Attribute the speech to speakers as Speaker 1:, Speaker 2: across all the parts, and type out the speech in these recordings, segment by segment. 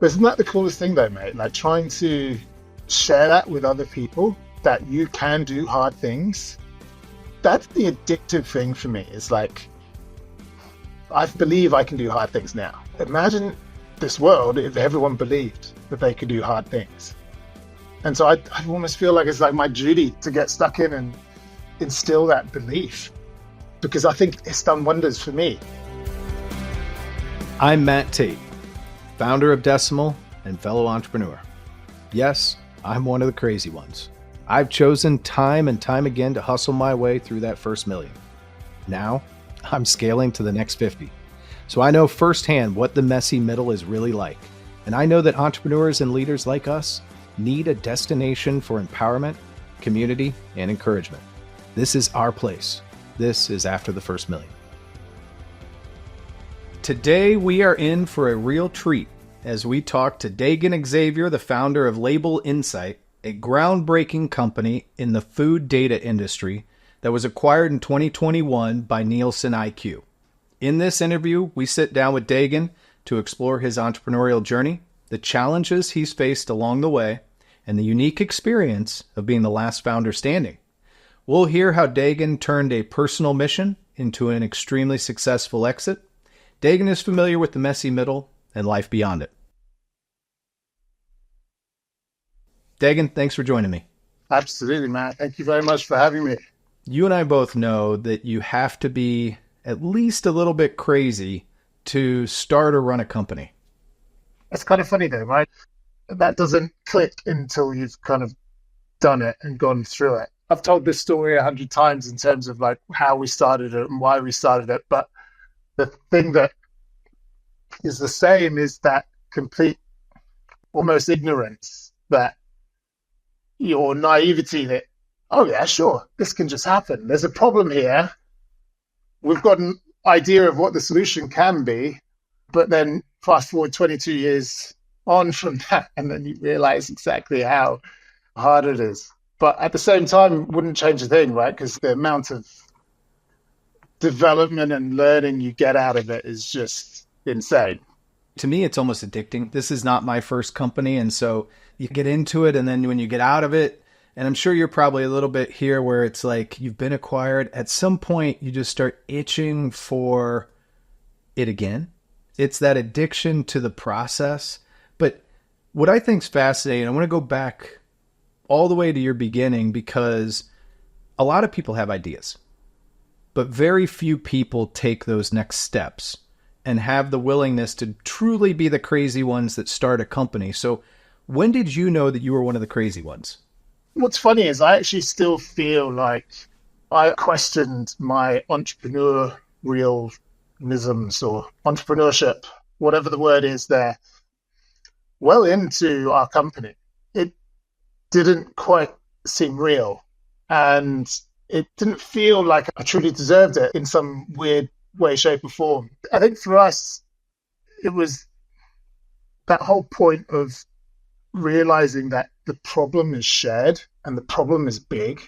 Speaker 1: isn't that the coolest thing though, mate? Like trying to share that with other people, that you can do hard things. That's the addictive thing for me. It's like, I believe I can do hard things now. Imagine this world if everyone believed that they could do hard things. And so I almost feel like it's like my duty to get stuck in and instill that belief, because I think it's done wonders for me.
Speaker 2: I'm Matt Tate, founder of Decimal and fellow entrepreneur. Yes, I'm one of the crazy ones. I've chosen time and time again to hustle my way through that first million. Now, I'm scaling to the next 50. So I know firsthand what the messy middle is really like. And I know that entrepreneurs and leaders like us need a destination for empowerment, community, and encouragement. This is our place. This is After the First Million. Today, we are in for a real treat as we talk to Dagan Xavier, the founder of Label Insight, a groundbreaking company in the food data industry that was acquired in 2021 by Nielsen IQ. In this interview, we sit down with Dagan to explore his entrepreneurial journey, the challenges he's faced along the way, and the unique experience of being the last founder standing. We'll hear how Dagan turned a personal mission into an extremely successful exit. Dagan is familiar with the messy middle and life beyond it. Dagan, thanks for joining me.
Speaker 1: Absolutely, Matt. Thank you very much for having me.
Speaker 2: You and I both know that you have to be at least a little bit crazy to start or run a company.
Speaker 1: It's kind of funny though, right? That doesn't click until you've kind of done it and gone through it. I've told this story 100 times in terms of like how we started it and why we started it. But the thing that is the same is that complete, almost ignorance, that your naivety that, oh yeah, sure, this can just happen. There's a problem here. We've got an idea of what the solution can be, but then fast forward 22 years on from that, and then you realize exactly how hard it is. But at the same time, wouldn't change a thing, right? Because the amount of development and learning you get out of it is just insane.
Speaker 2: To me, it's almost addicting. This is not my first company. And so you get into it, and then when you get out of it, and I'm sure you're probably a little bit here where it's like you've been acquired. At some point, you just start itching for it again. It's that addiction to the process. But what I think is fascinating, I want to go back all the way to your beginning, because a lot of people have ideas, but very few people take those next steps and have the willingness to truly be the crazy ones that start a company. So when did you know that you were one of the crazy ones?
Speaker 1: What's funny is I actually still feel like I questioned my entrepreneurial realisms or entrepreneurship, whatever the word is there, well into our company. It didn't quite seem real, and it didn't feel like I truly deserved it in some weird way, shape, or form. I think for us, it was that whole point of realizing that the problem is shared and the problem is big.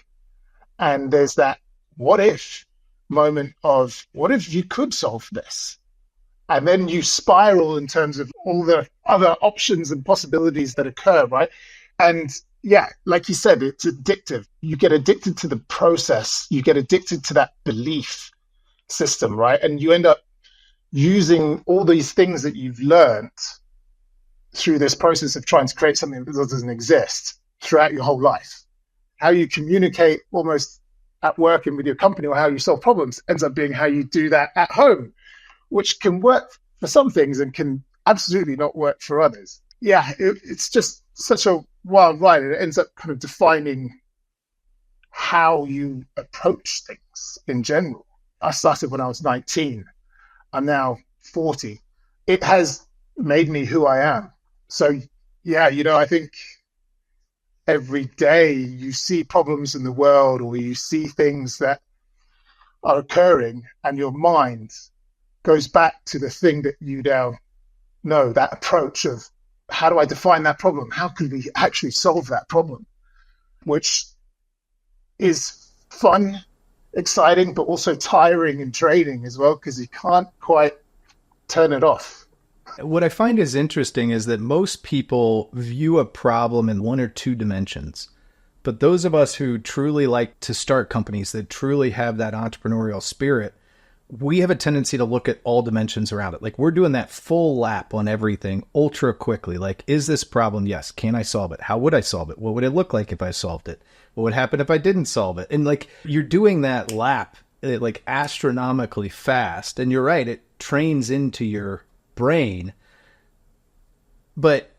Speaker 1: And there's that what if moment of what if you could solve this? And then you spiral in terms of all the other options and possibilities that occur, right? And yeah, like you said, it's addictive. You get addicted to the process. You get addicted to that belief system, right? And you end up using all these things that you've learned through this process of trying to create something that doesn't exist throughout your whole life. How you communicate almost at work and with your company, or how you solve problems, ends up being how you do that at home, which can work for some things and can absolutely not work for others. Yeah, it's just such a wild ride. It ends up kind of defining how you approach things in general. I started when I was 19. I'm now 40. It has made me who I am. So yeah, I think every day you see problems in the world, or you see things that are occurring, and your mind goes back to the thing that you now know, that approach of how do I define that problem? How can we actually solve that problem? Which is fun, exciting, but also tiring and draining as well, because you can't quite turn it off.
Speaker 2: What I find is interesting is that most people view a problem in one or two dimensions. But those of us who truly like to start companies that truly have that entrepreneurial spirit, we have a tendency to look at all dimensions around it. Like we're doing that full lap on everything ultra quickly. Like, is this problem? Yes. Can I solve it? How would I solve it? What would it look like if I solved it? What would happen if I didn't solve it? And like, you're doing that lap like astronomically fast. And you're right. It trains into your brain. But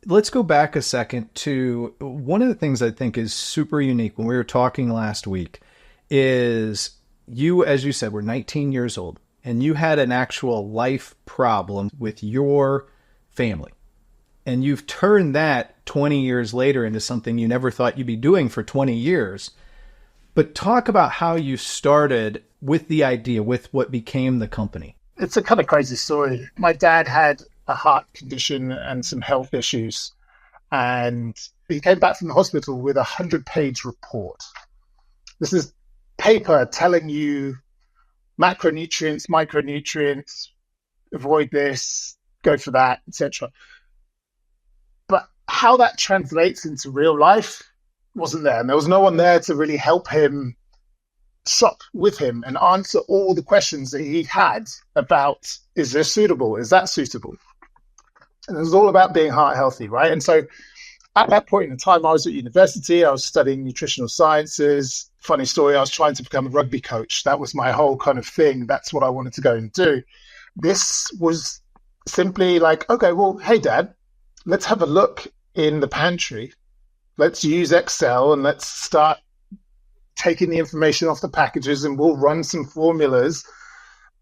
Speaker 2: let's go back a second to one of the things I think is super unique when we were talking last week is you, as you said, were 19 years old and you had an actual life problem with your family. And you've turned that 20 years later into something you never thought you'd be doing for 20 years. But talk about how you started with the idea, with what became the company.
Speaker 1: It's a kind of crazy story. My dad had a heart condition and some health issues. And he came back from the hospital with a 100-page report. This is paper telling you macronutrients, micronutrients, avoid this, go for that, etc. But how that translates into real life wasn't there. And there was no one there to really help him shop with him and answer all the questions that he had about, is this suitable? Is that suitable? And it was all about being heart healthy, right? And so at that point in time, I was at university. I was studying nutritional sciences. Funny story, I was trying to become a rugby coach. That was my whole kind of thing. That's what I wanted to go and do. This was simply like, okay, well, hey, Dad, let's have a look in the pantry. Let's use Excel and let's start taking the information off the packages and we'll run some formulas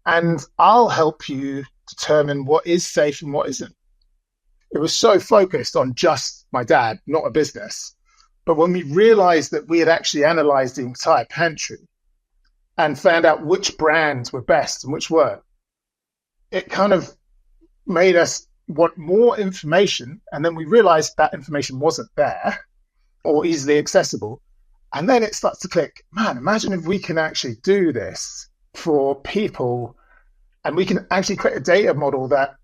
Speaker 1: and I'll help you determine what is safe and what isn't. It was so focused on just my dad, not a business. But when we realized that we had actually analyzed the entire pantry and found out which brands were best and which weren't, it kind of made us want more information. And then we realized that information wasn't there or easily accessible. And then it starts to click, man, imagine if we can actually do this for people and we can actually create a data model that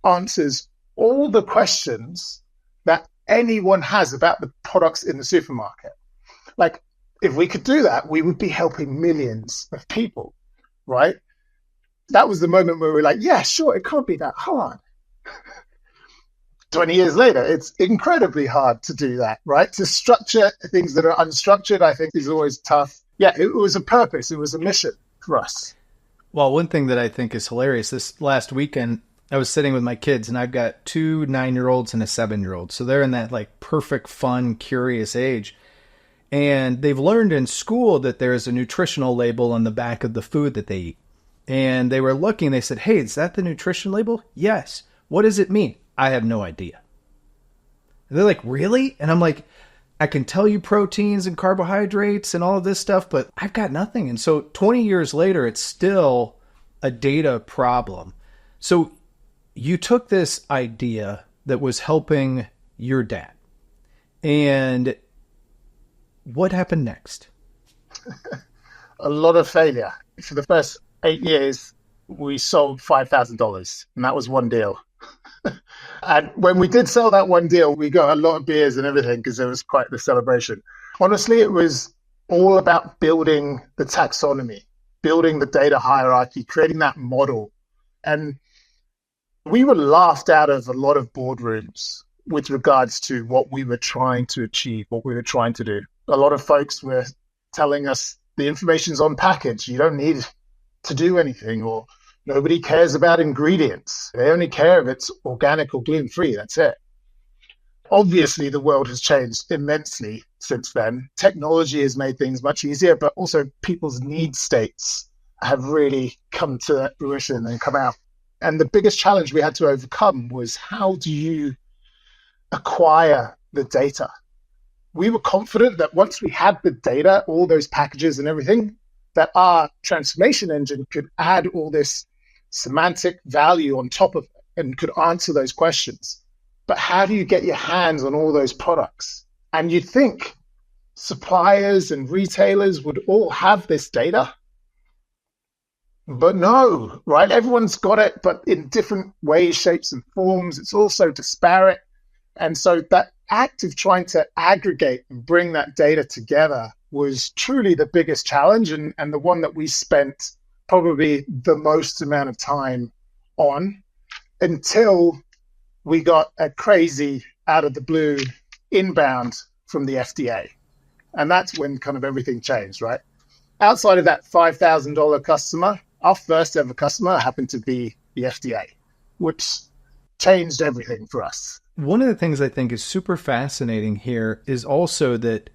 Speaker 1: answers all the questions that anyone has about the products in the supermarket. Like, if we could do that, we would be helping millions of people, right? That was the moment where we were like, yeah, sure, it can't be that hard. 20 years later, it's incredibly hard to do that, right? To structure things that are unstructured, I think is always tough. Yeah, it was a purpose. It was a mission for us.
Speaker 2: Well, one thing that I think is hilarious, this last weekend, I was sitting with my kids and I've got 2 9-year-olds and a 7-year-old. So they're in that like perfect, fun, curious age. And they've learned in school that there's a nutritional label on the back of the food that they eat. And they were looking, they said, hey, is that the nutrition label? Yes. What does it mean? I have no idea. And they're like, really? And I'm like, I can tell you proteins and carbohydrates and all of this stuff, but I've got nothing. And so 20 years later, it's still a data problem. So you took this idea that was helping your dad. And what happened next?
Speaker 1: A lot of failure. For the first 8 years, we sold $5,000, and that was one deal. And when we did sell that one deal, we got a lot of beers and everything because it was quite the celebration. Honestly, it was all about building the taxonomy, building the data hierarchy, creating that model. And we were laughed out of a lot of boardrooms with regards to what we were trying to achieve, what we were trying to do. A lot of folks were telling us the information's on package. You don't need to do anything, or nobody cares about ingredients. They only care if it's organic or gluten-free. That's it. Obviously, the world has changed immensely since then. Technology has made things much easier, but also people's need states have really come to fruition and come out. And the biggest challenge we had to overcome was, how do you acquire the data? We were confident that once we had the data, all those packages and everything, that our transformation engine could add all this semantic value on top of it and could answer those questions. But how do you get your hands on all those products? And you'd think suppliers and retailers would all have this data. But no, right? Everyone's got it, but in different ways, shapes, and forms. It's also disparate. And so that act of trying to aggregate and bring that data together was truly the biggest challenge, and the one that we spent probably the most amount of time on until we got a crazy out of the blue inbound from the FDA. And that's when kind of everything changed, right? Outside of that $5,000 customer, our first ever customer happened to be the FDA, which changed everything for us.
Speaker 2: One of the things I think is super fascinating here is also that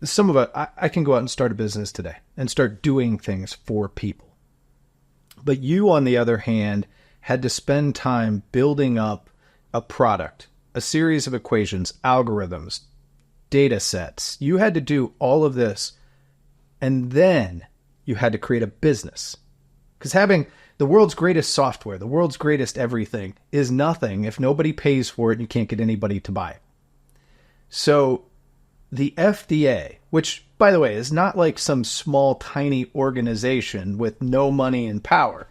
Speaker 2: some of it, I can go out and start a business today and start doing things for people. But you, on the other hand, had to spend time building up a product, a series of equations, algorithms, data sets. You had to do all of this, and then you had to create a business. Because having the world's greatest software, the world's greatest everything, is nothing if nobody pays for it and you can't get anybody to buy it. So the FDA, which, by the way, is not like some small, tiny organization with no money and power,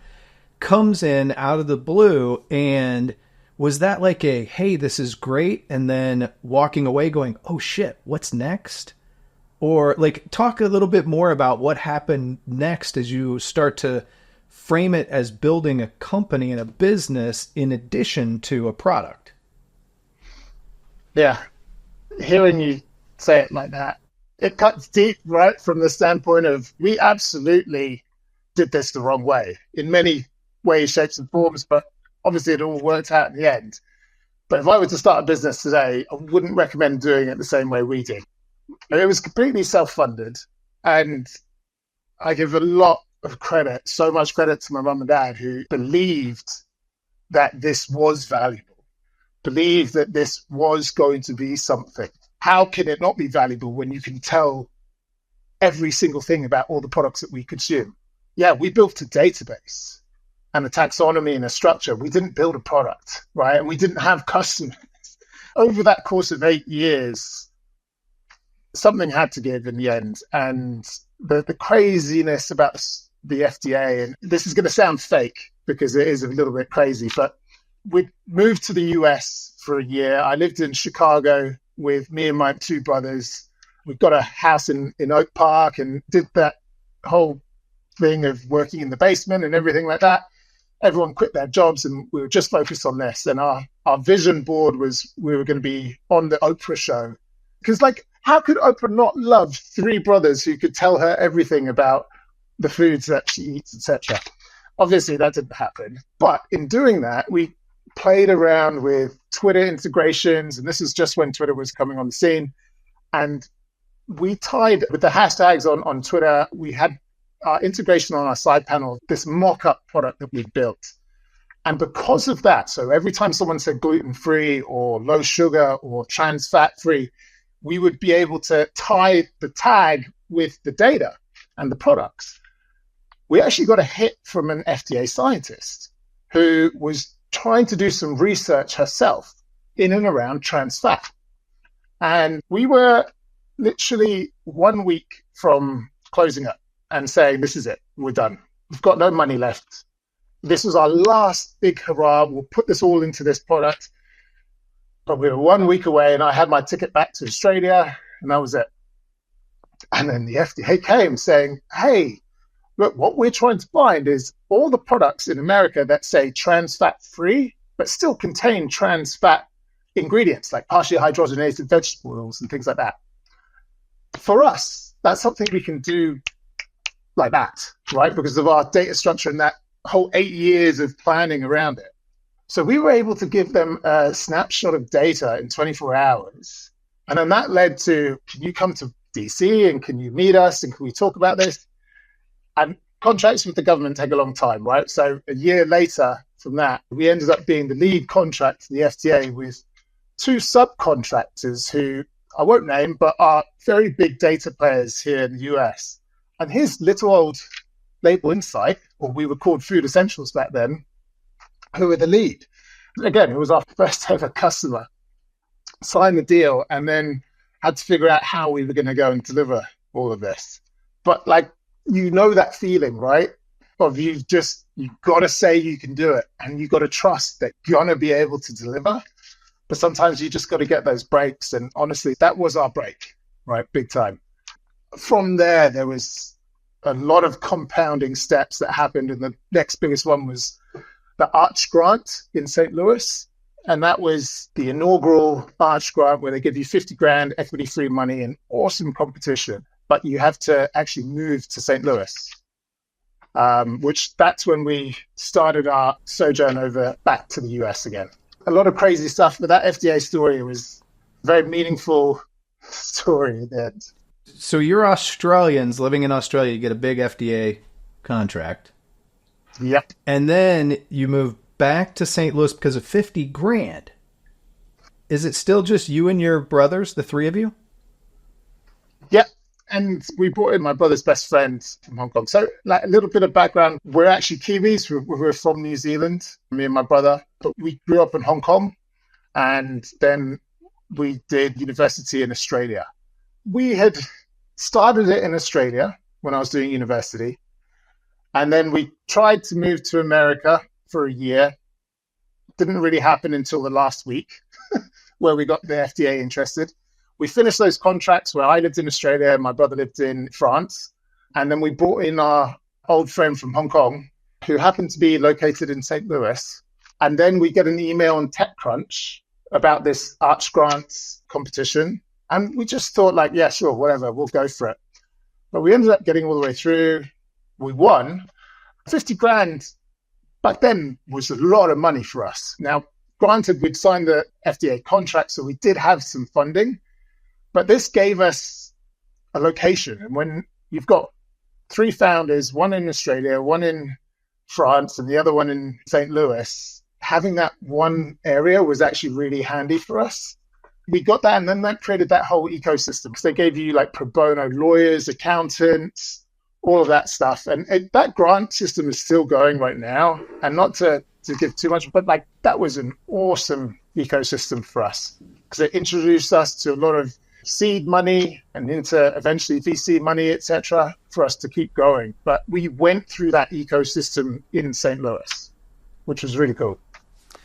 Speaker 2: comes in out of the blue. And was that like a, hey, this is great, and then walking away going, oh shit, what's next? Or like, talk a little bit more about what happened next as you start to frame it as building a company and a business in addition to a product.
Speaker 1: Yeah. Hearing you say it like that, it cuts deep, right? From the standpoint of we absolutely did this the wrong way in many ways, shapes, and forms, but obviously it all worked out in the end. But if I were to start a business today, I wouldn't recommend doing it the same way we did. It was completely self-funded, and I give a lot of credit, so much credit to my mum and dad, who believed that this was valuable, believed that this was going to be something. How can it not be valuable when you can tell every single thing about all the products that we consume? Yeah, we built a database and a taxonomy and a structure. We didn't build a product, right? And we didn't have customers. Over that course of 8 years, something had to give in the end. And the craziness about the FDA, and this is going to sound fake because it is a little bit crazy, but we moved to the US for a year. I lived in Chicago with me and my two brothers. We've got a house in Oak Park and did that whole thing of working in the basement and everything like that. Everyone quit their jobs and we were just focused on this. And our vision board was we were going to be on the Oprah show. Because, like, how could Oprah not love three brothers who could tell her everything about the foods that she eats, etc.? Obviously, that didn't happen. But in doing that, we played around with Twitter integrations. And this is just when Twitter was coming on the scene. And we tied with the hashtags on Twitter. We had our integration on our side panel, this mock-up product that we built. And because of that, so every time someone said gluten-free or low sugar or trans fat-free, we would be able to tie the tag with the data and the products. We actually got a hit from an FDA scientist who was trying to do some research herself in and around trans fat. And we were literally 1 week from closing up and saying, this is it, we're done. We've got no money left. This was our last big hurrah. We'll put this all into this product. But we were 1 week away and I had my ticket back to Australia and that was it. And then the FDA came saying, hey, look, what we're trying to find is all the products in America that say trans fat free, but still contain trans fat ingredients like partially hydrogenated vegetable oils and things like that. For us, that's something we can do like that, right? Because of our data structure and that whole 8 years of planning around it. So we were able to give them a snapshot of data in 24 hours. And then that led to, can you come to DC and can you meet us and can we talk about this? And contracts with the government take a long time, right? So a year later from that, we ended up being the lead contract to the FDA with two subcontractors who I won't name, but are very big data players here in the US. And his little old Label Insight, or we were called Food Essentials back then, who were the lead. Again, it was our first ever customer. Signed the deal and then had to figure out how we were going to go and deliver all of this. But like, you know that feeling, right? of you've got to say you can do it, and you've got to trust that you're going to be able to deliver. But sometimes you just got to get those breaks. And honestly, that was our break, right? Big time. From there was a lot of compounding steps that happened. And the next biggest one was the Arch Grant in St. Louis. And that was the inaugural Arch Grant where they give you 50 grand equity-free money and awesome competition. But you have to actually move to St. Louis, which that's when we started our sojourn over back to the US again. A lot of crazy stuff, but that FDA story was a very meaningful story at the end.
Speaker 2: So you're Australians living in Australia. You get a big FDA contract.
Speaker 1: Yep.
Speaker 2: And then you move back to St. Louis because of 50 grand. Is it still just you and your brothers, the three of you?
Speaker 1: Yep. And we brought in my brother's best friend from Hong Kong. So like a little bit of background, we're actually Kiwis. We're from New Zealand, me and my brother, but we grew up in Hong Kong. And then we did university in Australia. We had started it in Australia when I was doing university. And then we tried to move to America for a year. Didn't really happen until the last week where we got the FDA interested. We finished those contracts where I lived in Australia and my brother lived in France. And then we brought in our old friend from Hong Kong, who happened to be located in St. Louis. And then we get an email on TechCrunch about this Arch Grants competition. And we just thought like, yeah, sure, whatever, we'll go for it. But we ended up getting all the way through. We won. 50 grand back then was a lot of money for us. Now, granted, we'd signed the FDA contract, so we did have some funding. But this gave us a location. And when you've got three founders, one in Australia, one in France, and the other one in St. Louis, having that one area was actually really handy for us. We got that, and then that created that whole ecosystem because they gave you like pro bono lawyers, accountants, all of that stuff. And that grant system is still going right now. And not to give too much, but like that was an awesome ecosystem for us because it introduced us to a lot of seed money and into eventually VC money, etc., for us to keep going. But we went through that ecosystem in St. Louis, which was really cool.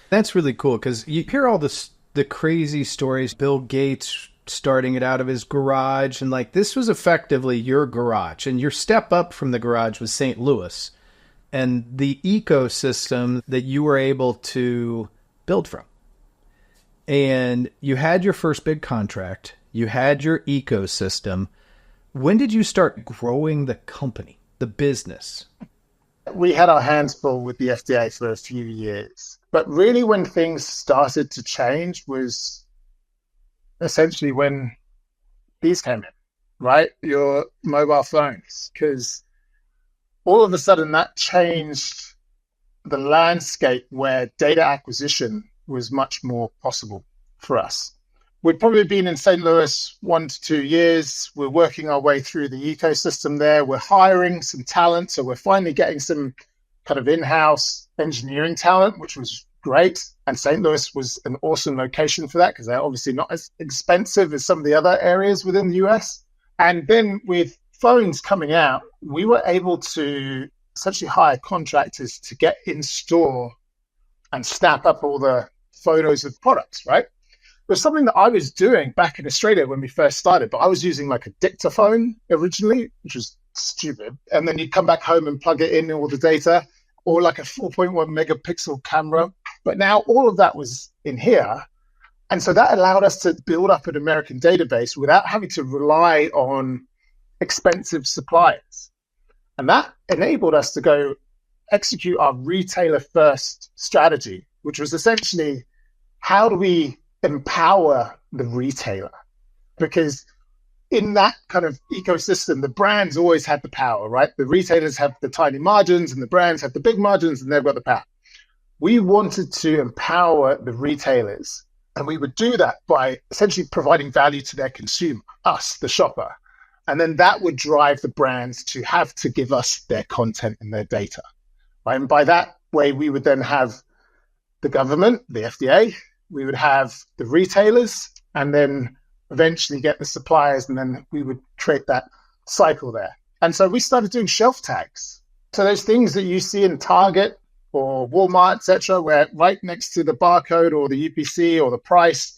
Speaker 2: That's really cool because you hear all the crazy stories. Bill Gates starting it out of his garage, and like this was effectively your garage, and your step up from the garage was St. Louis and the ecosystem that you were able to build from. And you had your first big contract. You had your ecosystem. When did you start growing the company, the business?
Speaker 1: We had our hands full with the FDA for a few years. But really when things started to change was essentially when these came in, right? Your mobile phones. Because all of a sudden that changed the landscape where data acquisition was much more possible for us. We'd probably been in St. Louis 1 to 2 years. We're working our way through the ecosystem there. We're hiring some talent. So we're finally getting some kind of in-house engineering talent, which was great. And St. Louis was an awesome location for that because they're obviously not as expensive as some of the other areas within the US. And then with phones coming out, we were able to essentially hire contractors to get in store and snap up all the photos of products, right? It was something that I was doing back in Australia when we first started, but I was using like a dictaphone originally, which was stupid. And then you'd come back home and plug it in all the data, or like a 4.1 megapixel camera. But now all of that was in here. And so that allowed us to build up an American database without having to rely on expensive suppliers. And that enabled us to go execute our retailer first strategy, which was essentially how do we empower the retailer? Because in that kind of ecosystem, the brands always had the power, right? The retailers have the tiny margins and the brands have the big margins and they've got the power. We wanted to empower the retailers, and we would do that by essentially providing value to their consumer, us, the shopper. And then that would drive the brands to have to give us their content and their data. Right? And by that way, we would then have the government, the FDA, we would have the retailers, and then eventually get the suppliers, and then we would create that cycle there. And so we started doing shelf tags So those things that you see in Target or Walmart, etc., where right next to the barcode or the UPC or the price,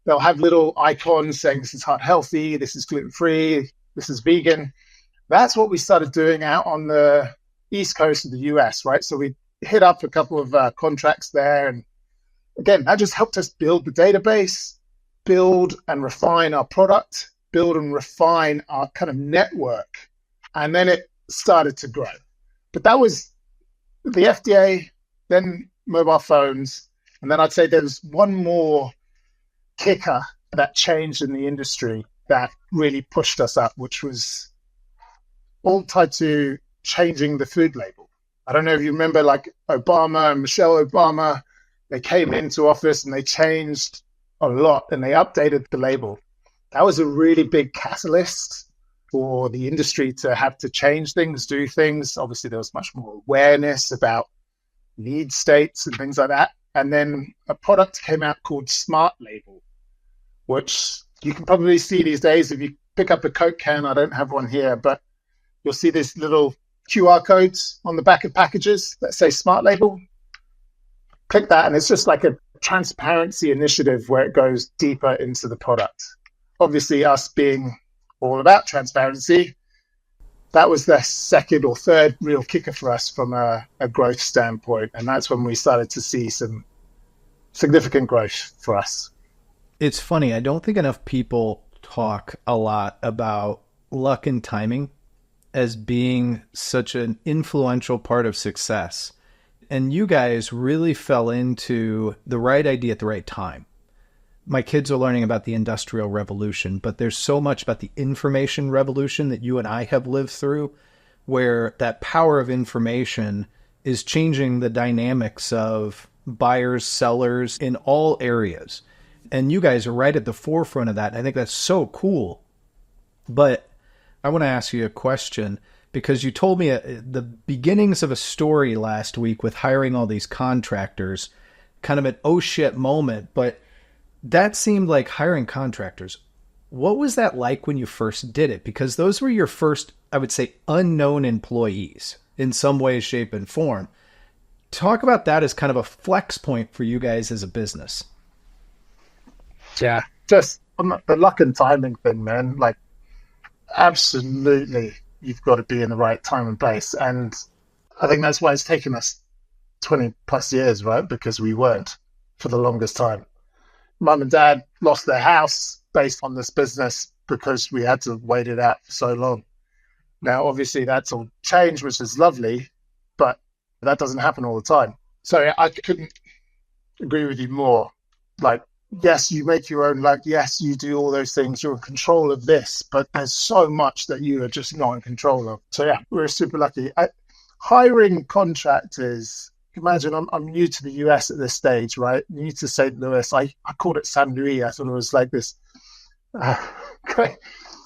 Speaker 1: they'll have little icons saying this is heart healthy, this is gluten free, this is vegan. That's what we started doing out on the East Coast of the US, right? So we hit up a couple of contracts there. And again, that just helped us build the database, build and refine our product, build and refine our kind of network. And then it started to grow. But that was the FDA, then mobile phones. And then I'd say there's one more kicker that changed in the industry that really pushed us up, which was all tied to changing the food label. I don't know if you remember, like Obama and Michelle Obama, they came into office and they changed a lot and they updated the label. That was a really big catalyst for the industry to have to change things, do things. Obviously, there was much more awareness about need states and things like that. And then a product came out called Smart Label, which you can probably see these days if you pick up a Coke can. I don't have one here, but you'll see these little QR codes on the back of packages that say Smart Label. Click that, and it's just like a transparency initiative where it goes deeper into the product. Obviously, us being all about transparency, that was the second or third real kicker for us from a growth standpoint. And that's when we started to see some significant growth for us.
Speaker 2: It's funny. I don't think enough people talk a lot about luck and timing as being such an influential part of success. And you guys really fell into the right idea at the right time. My kids are learning about the Industrial Revolution, but there's so much about the information revolution that you and I have lived through, where that power of information is changing the dynamics of buyers, sellers in all areas. And you guys are right at the forefront of that. I think that's so cool. But I want to ask you a question, because you told me the beginnings of a story last week with hiring all these contractors, kind of an oh shit moment, but that seemed like hiring contractors. What was that like when you first did it? Because those were your first, I would say, unknown employees in some way, shape, and form. Talk about that as kind of a flex point for you guys as a business.
Speaker 1: Yeah, just on the luck and timing thing, man. Like, absolutely, you've got to be in the right time and place. And I think that's why it's taken us 20 plus years, right? Because we weren't for the longest time. Mum and Dad lost their house based on this business because we had to wait it out for so long. Now, obviously, that's all changed, which is lovely, but that doesn't happen all the time. So I couldn't agree with you more. Like, yes, you make your own luck. Yes, you do all those things. You're in control of this, but there's so much that you are just not in control of. So yeah, we're super lucky. Hiring contractors, imagine I'm new to the US at this stage, right? New to St. Louis. I called it San Luis. I thought it was like this.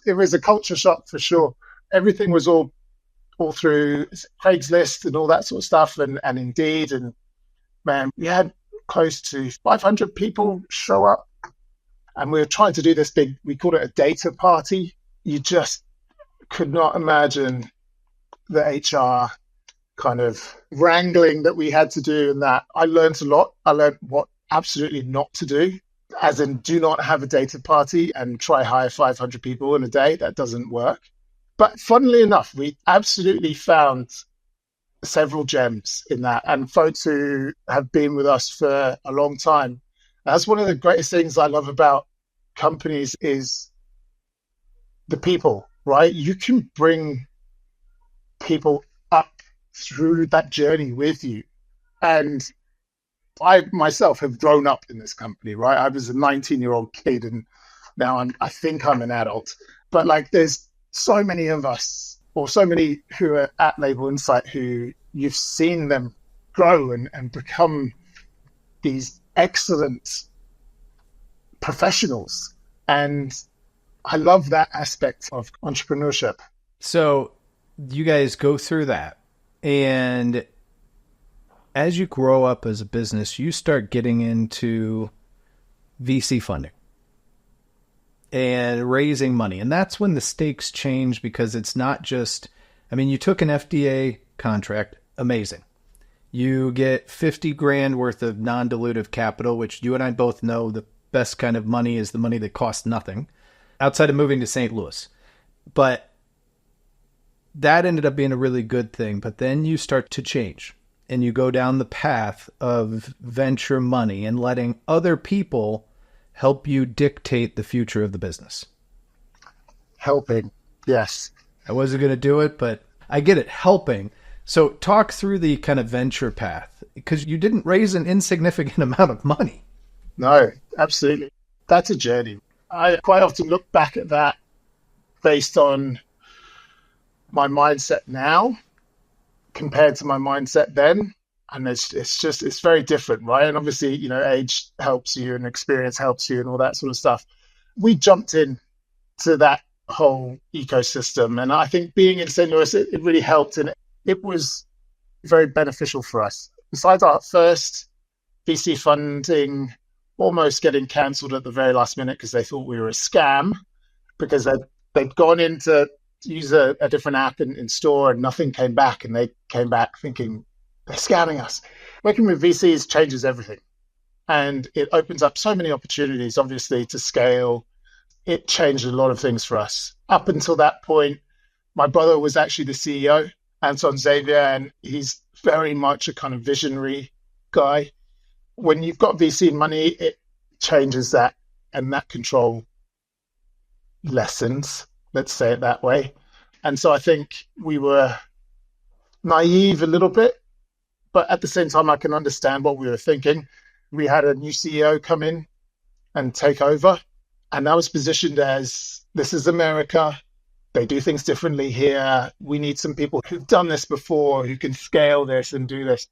Speaker 1: It was a culture shock for sure. Everything was all through Craigslist and all that sort of stuff, and Indeed. And man, we had close to 500 people show up, and we were trying to do this big, we called it a data party. You just could not imagine the HR kind of wrangling that we had to do, and that I learned a lot. I learned what absolutely not to do, as in do not have a data party and try hire 500 people in a day. That doesn't work. But funnily enough, we absolutely found several gems in that, and folks who have been with us for a long time. That's one of the greatest things I love about companies is the people, right? You can bring people up through that journey with you. And I myself have grown up in this company, right? I was a 19-year-old kid, and now I think I'm an adult. But like, there's so many of us, or so many who are at Label Insight, who you've seen them grow and become these excellent professionals. And I love that aspect of entrepreneurship.
Speaker 2: So you guys go through that, and as you grow up as a business, you start getting into VC funding and raising money. And that's when the stakes change, because it's not just, I mean, you took an FDA contract. Amazing. You get 50 grand worth of non-dilutive capital, which you and I both know the best kind of money is the money that costs nothing outside of moving to St. Louis. But that ended up being a really good thing. But then you start to change and you go down the path of venture money and letting other people help you dictate the future of the business.
Speaker 1: Helping. Yes.
Speaker 2: I wasn't going to do it, but I get it. Helping. So talk through the kind of venture path, because you didn't raise an insignificant amount of money.
Speaker 1: No, absolutely. That's a journey. I quite often look back at that based on my mindset now compared to my mindset then. And it's very different, right? And obviously, age helps you and experience helps you and all that sort of stuff. We jumped in to that whole ecosystem. And I think being in St. Louis, it really helped. And it was very beneficial for us. Besides our first VC funding almost getting cancelled at the very last minute because they thought we were a scam, because they'd gone in to use a different app in store and nothing came back. And they came back thinking, they're scamming us. Working with VCs changes everything. And it opens up so many opportunities, obviously, to scale. It changed a lot of things for us. Up until that point, my brother was actually the CEO, Dagan Xavier, and he's very much a kind of visionary guy. When you've got VC money, it changes that, and that control lessens, let's say it that way. And so I think we were naive a little bit, but at the same time, I can understand what we were thinking. We had a new CEO come in and take over, and that was positioned as, this is America. They do things differently here. We need some people who've done this before, who can scale this and do this.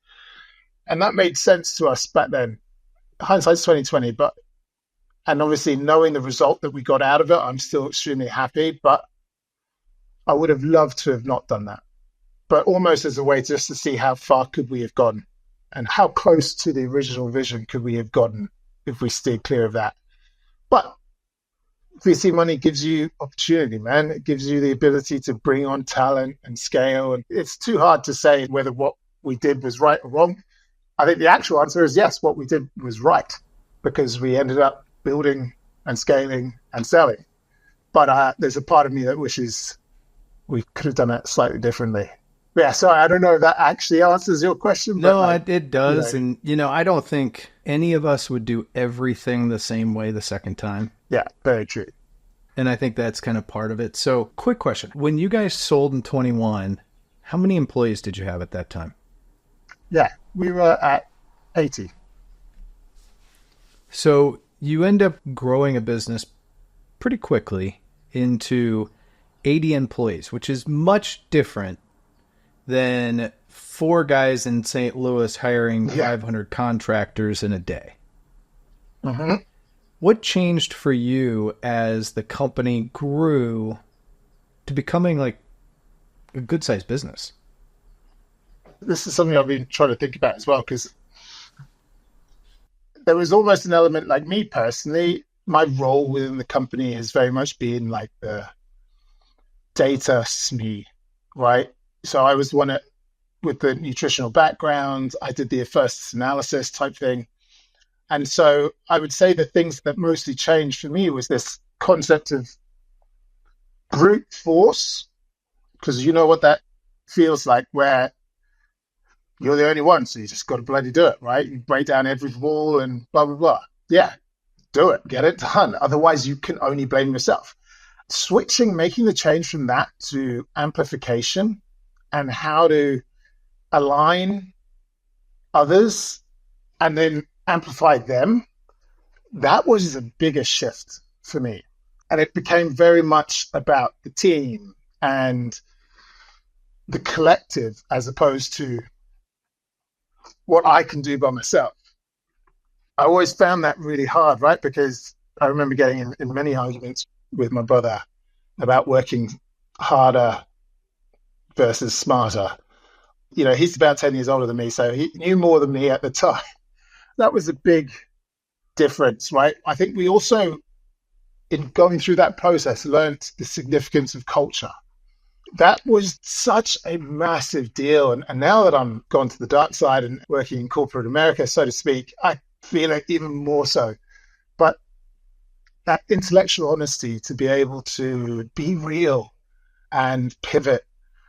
Speaker 1: And that made sense to us back then. Hindsight's 2020, and obviously knowing the result that we got out of it, I'm still extremely happy, but I would have loved to have not done that. But almost as a way just to see how far could we have gone and how close to the original vision could we have gotten if we stayed clear of that. But VC money gives you opportunity, man. It gives you the ability to bring on talent and scale. And it's too hard to say whether what we did was right or wrong. I think the actual answer is yes, what we did was right, because we ended up building and scaling and selling. But there's a part of me that wishes we could have done it slightly differently. Yeah, sorry, I don't know if that actually answers your question.
Speaker 2: No, it does. And, I don't think any of us would do everything the same way the second time.
Speaker 1: Yeah, very true.
Speaker 2: And I think that's kind of part of it. So, quick question. When you guys sold in 21, how many employees did you have at that time?
Speaker 1: Yeah, we were at 80.
Speaker 2: So, you end up growing a business pretty quickly into 80 employees, which is much different than 4 guys in St. Louis hiring 500 contractors in a day.
Speaker 1: Mm-hmm.
Speaker 2: What changed for you as the company grew to becoming like a good-sized business?
Speaker 1: This is something I've been trying to think about as well, because there was almost an element, like me personally, my role within the company has very much been like the data SME, right? So I was one with the nutritional background. I did the first analysis type thing. And so I would say the things that mostly changed for me was this concept of brute force, because you know what that feels like, where you're the only one, so you just got to bloody do it, right? You break down every wall and blah, blah, blah. Yeah, do it, get it done. Otherwise, you can only blame yourself. Making the change from that to amplification and how to align others and then amplify them, that was a bigger shift for me. And it became very much about the team and the collective as opposed to what I can do by myself. I always found that really hard, right? Because I remember getting in many arguments with my brother about working harder versus smarter. He's about 10 years older than me, so he knew more than me at the time. That was a big difference, right? I think we also, in going through that process, learned the significance of culture. that was such a massive deal. And now that I'm gone to the dark side and working in corporate America, so to speak, I feel it even more so. But that intellectual honesty to be able to be real and pivot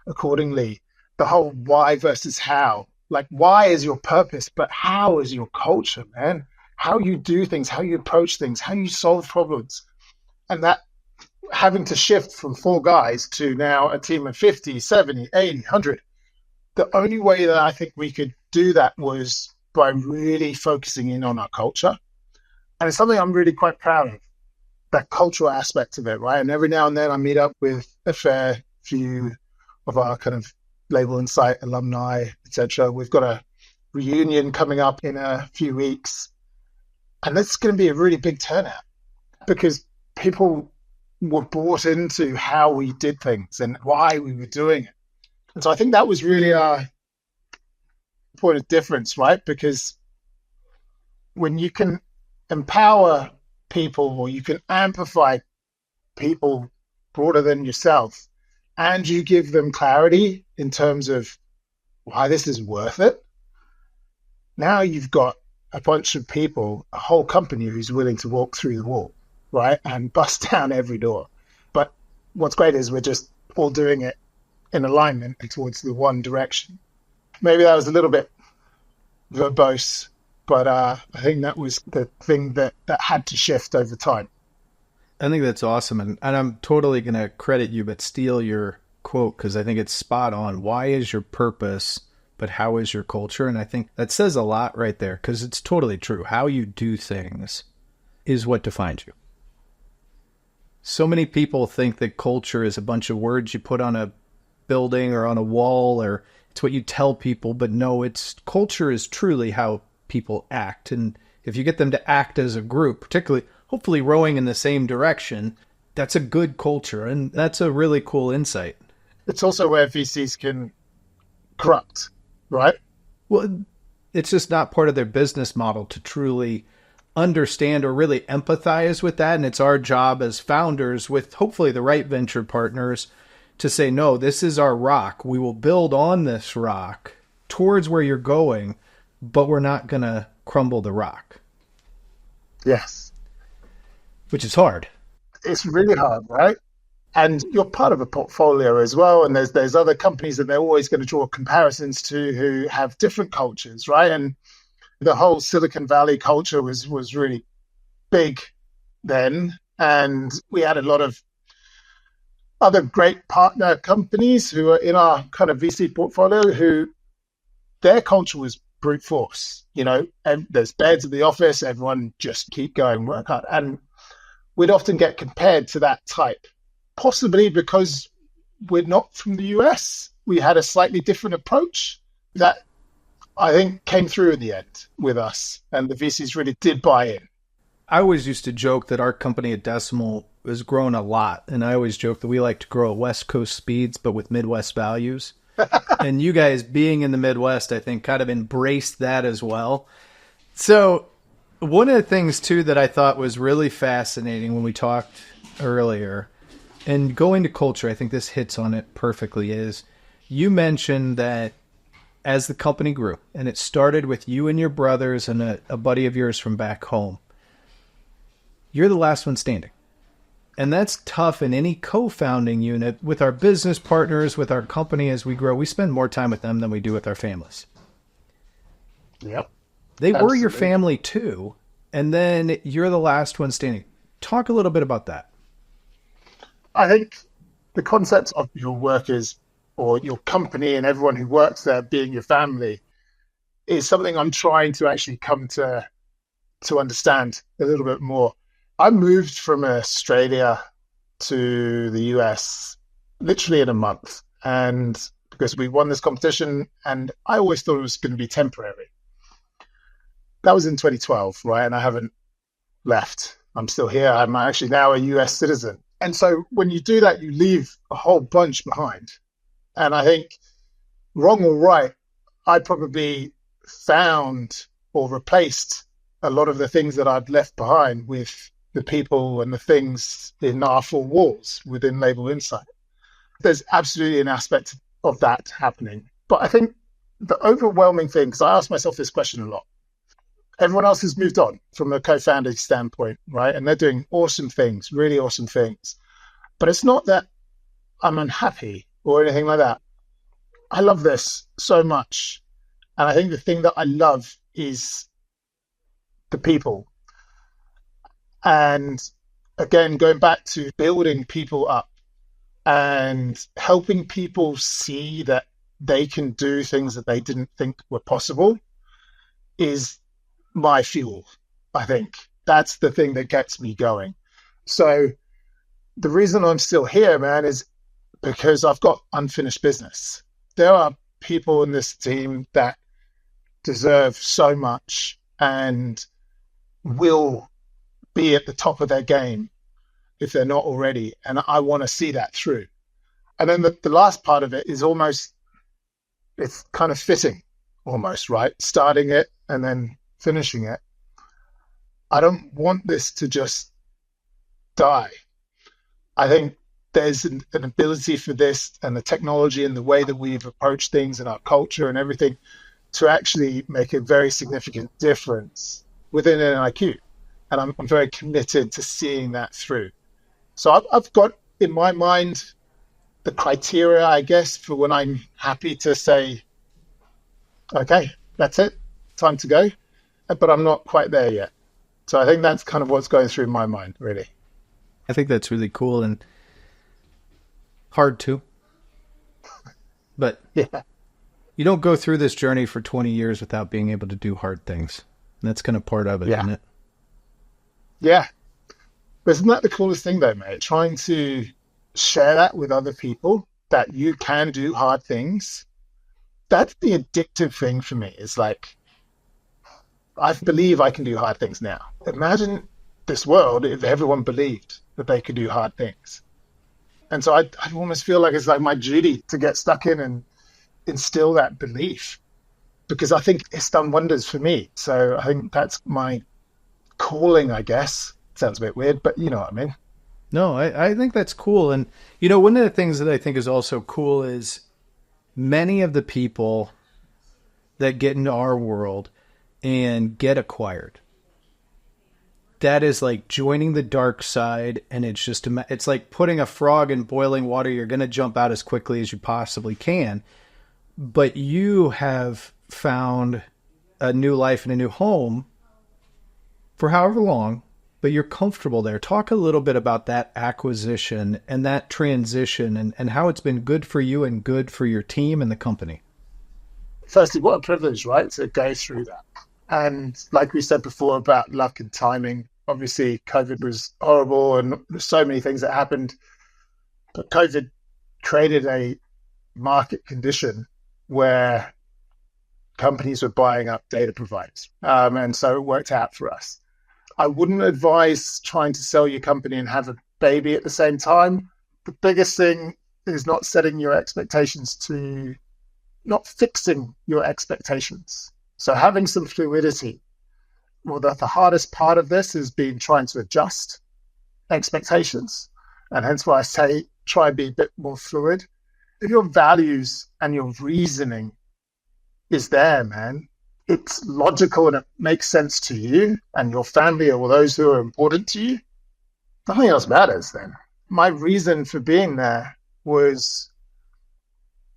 Speaker 1: accordingly, the whole why versus how. Like, why is your purpose, but how is your culture, man? How you do things, how you approach things, how you solve problems. And that having to shift from four guys to now a team of 50, 70, 80, 100. The only way that I think we could do that was by really focusing in on our culture. And it's something I'm really quite proud of, that cultural aspect of it, right? And every now and then I meet up with a fair few of our kind of Label Insight alumni, etc. We've got a reunion coming up in a few weeks. And that's going to be a really big turnout because people were brought into how we did things and why we were doing it. And so I think that was really our point of difference, right? Because when you can empower people or you can amplify people broader than yourself and you give them clarity in terms of why this is worth it, now you've got a bunch of people, a whole company who's willing to walk through the wall, right? And bust down every door. But what's great is we're just all doing it in alignment and towards the one direction. Maybe that was a little bit verbose, but I think that was the thing that had to shift over time.
Speaker 2: I think that's awesome. And I'm totally going to credit you, but steal your quote because I think it's spot on. Why is your purpose, but how is your culture? And I think that says a lot right there because it's totally true. How you do things is what defines you. So many people think that culture is a bunch of words you put on a building or on a wall, or it's what you tell people, but no, it's culture is truly how people act. And if you get them to act as a group, particularly, hopefully rowing in the same direction, that's a good culture. And that's a really cool insight.
Speaker 1: It's also where VCs can corrupt, right?
Speaker 2: Well, it's just not part of their business model to truly understand or really empathize with that. And it's our job as founders with hopefully the right venture partners to say, no, this is our rock. We will build on this rock towards where you're going, but we're not going to crumble the rock.
Speaker 1: Yes.
Speaker 2: Which is hard.
Speaker 1: It's really hard, right? And you're part of a portfolio as well. And there's other companies that they're always going to draw comparisons to who have different cultures, right? And the whole Silicon Valley culture was really big then. And we had a lot of other great partner companies who are in our kind of VC portfolio who their culture was brute force. You know, and there's beds at the office, everyone just keep going, work hard. And we'd often get compared to that type, possibly because we're not from the US. We had a slightly different approach that I think came through in the end with us, and the VCs really did buy in.
Speaker 2: I always used to joke that our company at Decimal has grown a lot, and I always joke that we like to grow at West Coast speeds, but with Midwest values. And you guys being in the Midwest, I think, kind of embraced that as well. So one of the things, too, that I thought was really fascinating when we talked earlier, and going to culture, I think this hits on it perfectly, is you mentioned that as the company grew, and it started with you and your brothers and a buddy of yours from back home, you're the last one standing. And that's tough in any co-founding unit. With our business partners, with our company as we grow, we spend more time with them than we do with our families.
Speaker 1: Yep.
Speaker 2: They
Speaker 1: Absolutely.
Speaker 2: were your family too, and then you're the last one standing. Talk a little bit about that.
Speaker 1: I think the concept of your workers or your company and everyone who works there being your family is something I'm trying to actually come to understand a little bit more. I moved from Australia to the US literally in a month, and because we won this competition, and I always thought it was going to be temporary. That was in 2012, right? And I haven't left. I'm still here. I'm actually now a US citizen. And so when you do that, you leave a whole bunch behind. And I think, wrong or right, I probably found or replaced a lot of the things that I'd left behind with the people and the things in our four walls within Label Insight. There's absolutely an aspect of that happening. But I think the overwhelming thing, because I ask myself this question a lot, everyone else has moved on from a co-founder standpoint, right? And they're doing awesome things, really awesome things. But it's not that I'm unhappy or anything like that. I love this so much. And I think the thing that I love is the people. And again, going back to building people up and helping people see that they can do things that they didn't think were possible is my fuel. I think that's the thing that gets me going. So the reason I'm still here, man, is because I've got unfinished business. There are people in this team that deserve so much and will be at the top of their game if they're not already. And I want to see that through. And then the last part of it is almost, it's kind of fitting almost, right? Starting it and then finishing it. I don't want this to just die. I think there's an ability for this and the technology and the way that we've approached things and our culture and everything to actually make a very significant difference within NIQ. And I'm very committed to seeing that through. So I've got in my mind the criteria, I guess, for when I'm happy to say, okay, that's it, time to go. But I'm not quite there yet. So I think that's kind of what's going through my mind, really.
Speaker 2: I think that's really cool and hard too. But
Speaker 1: yeah,
Speaker 2: you don't go through this journey for 20 years without being able to do hard things. And that's kind of part of it, isn't it?
Speaker 1: Yeah. But isn't that the coolest thing though, mate? Trying to share that with other people, that you can do hard things. That's the addictive thing for me. It's like, I believe I can do hard things now. Imagine this world if everyone believed that they could do hard things. And so I almost feel like it's like my duty to get stuck in and instill that belief, because I think it's done wonders for me. So I think that's my calling, I guess. Sounds a bit weird, but you know what I mean.
Speaker 2: No, I think that's cool. And, you know, one of the things that I think is also cool is many of the people that get into our world and get acquired, that is like joining the dark side. And it's just, it's like putting a frog in boiling water. You're going to jump out as quickly as you possibly can. But you have found a new life and a new home for however long, but you're comfortable there. Talk a little bit about that acquisition and that transition and how it's been good for you and good for your team and the company.
Speaker 1: Firstly, what a privilege, right, to go through that. And like we said before about luck and timing, obviously COVID was horrible and there's so many things that happened. But COVID created a market condition where companies were buying up data providers. And so it worked out for us. I wouldn't advise trying to sell your company and have a baby at the same time. The biggest thing is not setting your expectations to, not fixing your expectations. So having some fluidity. Well, the hardest part of this has been trying to adjust expectations. And hence why I say try and be a bit more fluid. If your values and your reasoning is there, man, it's logical and it makes sense to you and your family or those who are important to you, nothing else matters then. My reason for being there was,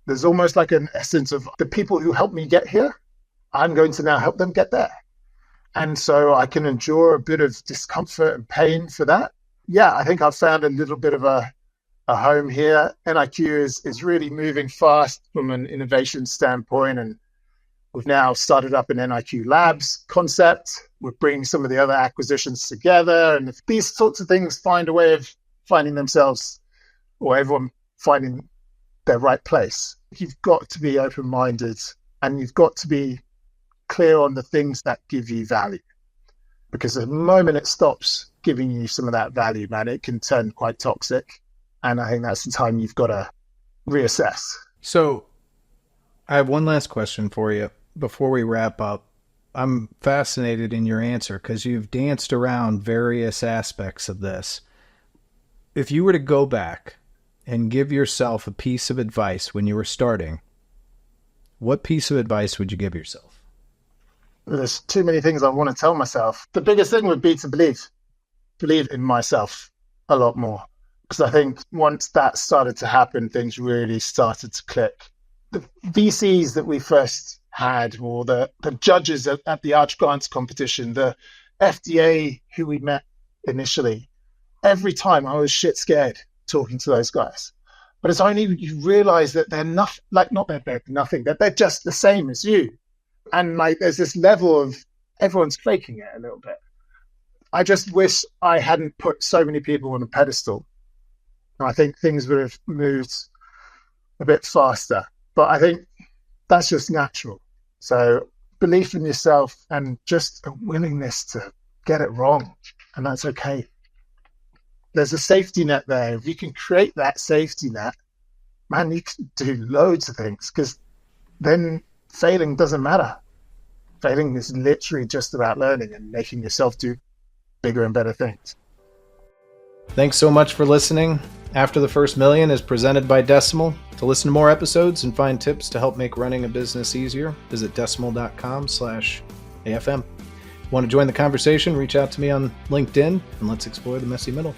Speaker 1: there's almost like an essence of the people who helped me get here, I'm going to now help them get there. And so I can endure a bit of discomfort and pain for that. Yeah, I think I've found a little bit of a home here. NIQ is really moving fast from an innovation standpoint, and we've now started up an NIQ Labs concept. We're bringing some of the other acquisitions together. And if these sorts of things find a way of finding themselves, or everyone finding their right place, you've got to be open-minded and you've got to be clear on the things that give you value. Because the moment it stops giving you some of that value, man, it can turn quite toxic. And I think that's the time you've got to reassess.
Speaker 2: So I have one last question for you before we wrap up. I'm fascinated in your answer because you've danced around various aspects of this. If you were to go back and give yourself a piece of advice when you were starting, what piece of advice would you give yourself?
Speaker 1: There's too many things I want to tell myself. The biggest thing would be to believe in myself a lot more. Because I think once that started to happen, things really started to click. The VCs that we first had, or the judges at the Arch Grants competition, the FDA who we met initially, every time I was shit scared talking to those guys. But it's only you realize that they're nothing, that they're just the same as you. And like there's this level of everyone's faking it a little bit. I just wish I hadn't put so many people on a pedestal. I think things would have moved a bit faster. But I think that's just natural. So belief in yourself and just a willingness to get it wrong. And that's okay. There's a safety net there. If you can create that safety net, man, you can do loads of things, because then failing doesn't matter. Failing is literally just about learning and making yourself do bigger and better things.
Speaker 2: Thanks so much for listening. After the First Million is presented by Decimal. To listen to more episodes and find tips to help make running a business easier, visit decimal.com/AFM. Want to join the conversation? Reach out to me on LinkedIn and let's explore the messy middle.